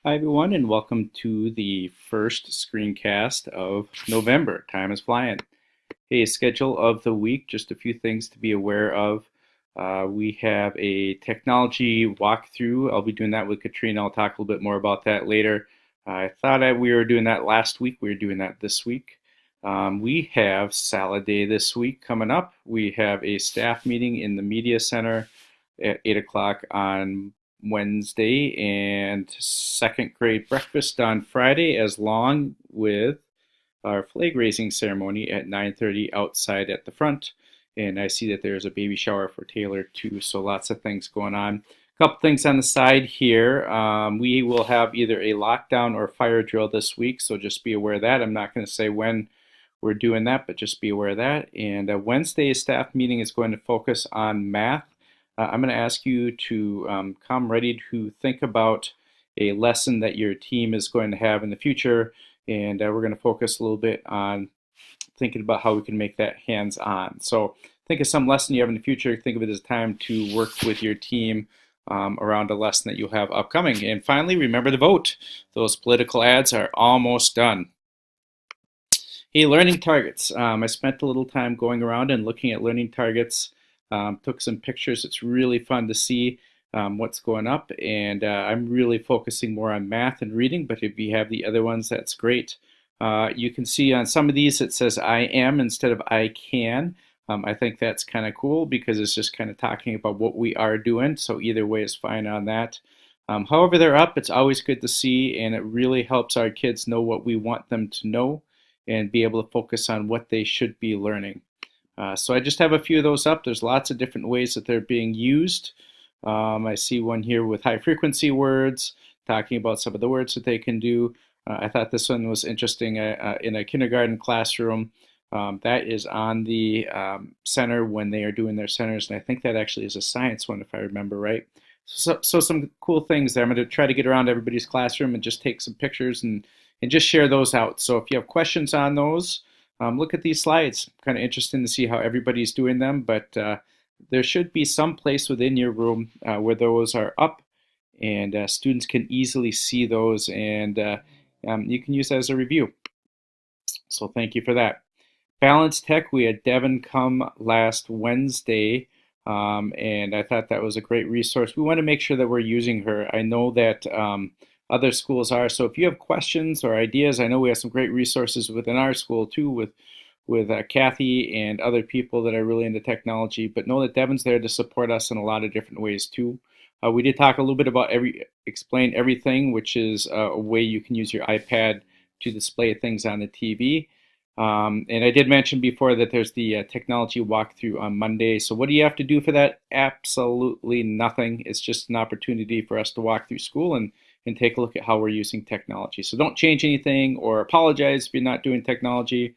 Hi, everyone, and welcome to the first screencast of November. Time is flying. Hey, schedule of the week, just a few things to be aware of. We have a technology walkthrough. I'll be doing that with Katrina. I'll talk a little bit more about that later. I thought we were doing that last week. We were doing that this week. We have Salad Day this week coming up. We have a staff meeting in the Media Center at 8 o'clock on Wednesday, and second grade breakfast on Friday, as long with our flag raising ceremony at 9:30 outside at the front. And I see that there's a baby shower for Taylor too, so lots of things going on. A couple things on the side here. We will have either a lockdown or fire drill this week, so just be aware of that. I'm not going to say when we're doing that, but just be aware of that. And Wednesday's staff meeting is going to focus on math. I'm going to ask you to come ready to think about a lesson that your team is going to have in the future, and we're going to focus a little bit on thinking about how we can make that hands-on. So think of some lesson you have in the future. Think of it as a time to work with your team around a lesson that you'll have upcoming. And finally, remember to vote. Those political ads are almost done. Hey, learning targets. I spent a little time going around and looking at learning targets. Took some pictures. It's really fun to see what's going up, and I'm really focusing more on math and reading, but if you have the other ones, that's great. You can see on some of these it says I am instead of I can. I think that's kind of cool because it's just kind of talking about what we are doing, so either way is fine on that. However they're up, it's always good to see, and it really helps our kids know what we want them to know and be able to focus on what they should be learning. So I just have a few of those up. There's lots of different ways that they're being used. I see one here with high frequency words, talking about some of the words that they can do. I thought this one was interesting in a kindergarten classroom. That is on the center when they are doing their centers, and I think that actually is a science one if I remember right. So some cool things there. I'm going to try to get around everybody's classroom and just take some pictures and just share those out. So if you have questions on those, look at these slides. Kind of interesting to see how everybody's doing them, but there should be some place within your room where those are up, and students can easily see those, and you can use that as a review. So thank you for that. Balance Tech, we had Devin come last Wednesday, and I thought that was a great resource. We want to make sure that we're using her. I know that other schools are, so if you have questions or ideas, I know we have some great resources within our school too with Kathy and other people that are really into technology, but know that Devin's there to support us in a lot of different ways too. We did talk a little bit about Explain Everything, which is a way you can use your iPad to display things on the TV. And I did mention before that there's the technology walkthrough on Monday. So what do you have to do for that? Absolutely nothing. It's just an opportunity for us to walk through school and take a look at how we're using technology. So don't change anything or apologize if you're not doing technology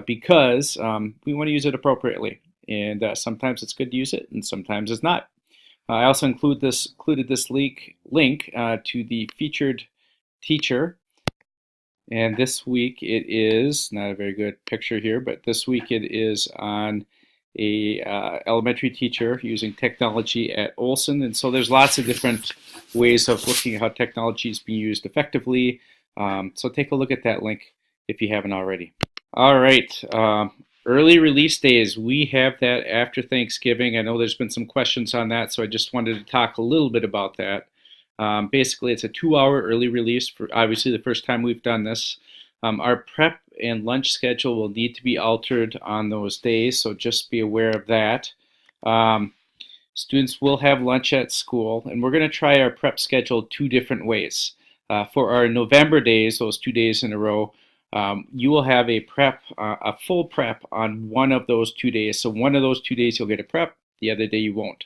because we want to use it appropriately. And sometimes it's good to use it and sometimes it's not. I also included this link to the featured teacher. And this week it is, not a very good picture here, but this week it is on a elementary teacher using technology at Olson. And so there's lots of different ways of looking at how technology is being used effectively. So take a look at that link if you haven't already. All right, early release days. We have that after Thanksgiving. I know there's been some questions on that, so I just wanted to talk a little bit about that. Basically, it's a 2-hour early release for obviously the first time we've done this. Our prep and lunch schedule will need to be altered on those days, so just be aware of that. Students will have lunch at school, and we're going to try our prep schedule 2 different ways. For our November days, those 2 days in a row, you will have a full prep on one of those 2 days. So one of those 2 days you'll get a prep, the other day you won't.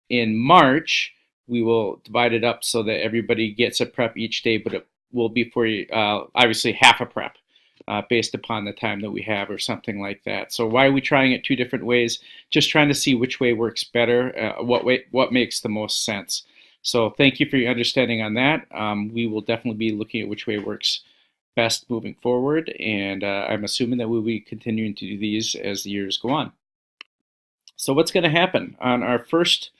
In March, we will divide it up so that everybody gets a prep each day, but it will be for obviously half a prep based upon the time that we have or something like that. So why are we trying it 2 different ways? Just trying to see which way works better, what makes the most sense. So thank you for your understanding on that. We will definitely be looking at which way works best moving forward, and I'm assuming that we'll be continuing to do these as the years go on. So what's going to happen? On our first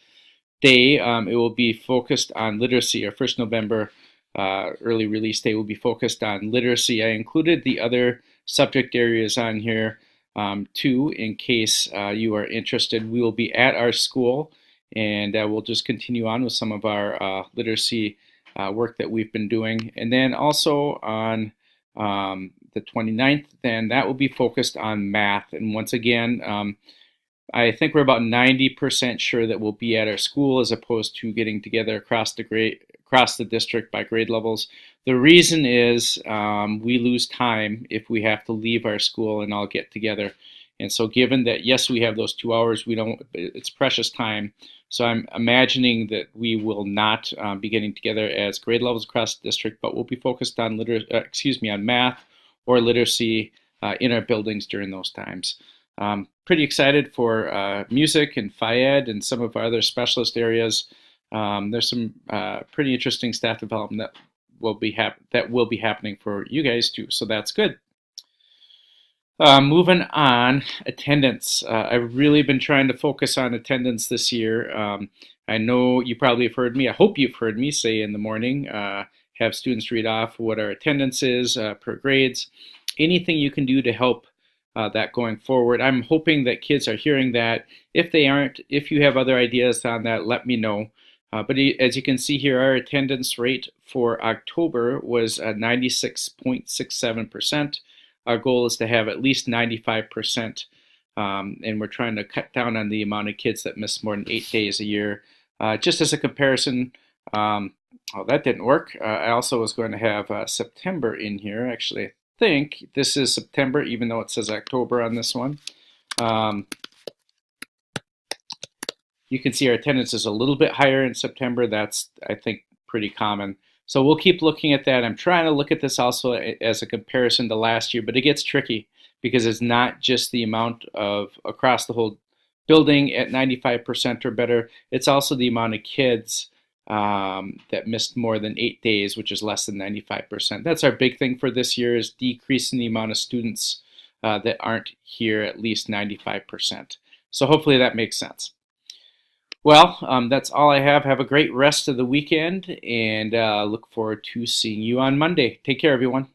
day, it will be focused on literacy. Our first November early release day will be focused on literacy. I included the other subject areas on here too, in case you are interested. We will be at our school, and we'll just continue on with some of our literacy work that we've been doing. And then also on the 29th, then that will be focused on math. And once again, I think we're about 90% sure that we'll be at our school as opposed to getting together across the district by grade levels. The reason is we lose time if we have to leave our school and all get together. And so given that, yes, we have those 2 hours, it's precious time. So I'm imagining that we will not be getting together as grade levels across the district, but we'll be focused on on math or literacy in our buildings during those times. Pretty excited for music and Phi-Ed and some of our other specialist areas. There's some pretty interesting staff development that will be happening for you guys too, so that's good. Moving on, attendance. I've really been trying to focus on attendance this year. I know you probably have heard me, I hope you've heard me say in the morning, have students read off what our attendance is per grades. Anything you can do to help that going forward. I'm hoping that kids are hearing that. If they aren't, if you have other ideas on that, let me know. But as you can see here, our attendance rate for October was 96.67%. Our goal is to have at least 95%, and we're trying to cut down on the amount of kids that miss more than 8 days a year. Just as a comparison, oh, that didn't work. I also was going to have September in here. Actually, I think this is September, even though it says October on this one. You can see our attendance is a little bit higher in September. That's, I think, pretty common. So we'll keep looking at that. I'm trying to look at this also as a comparison to last year, but it gets tricky because it's not just the amount of across the whole building at 95% or better. It's also the amount of kids that missed more than 8 days, which is less than 95%. That's our big thing for this year, is decreasing the amount of students that aren't here at least 95%. So hopefully that makes sense. Well, that's all I have. Have a great rest of the weekend, and look forward to seeing you on Monday. Take care, everyone.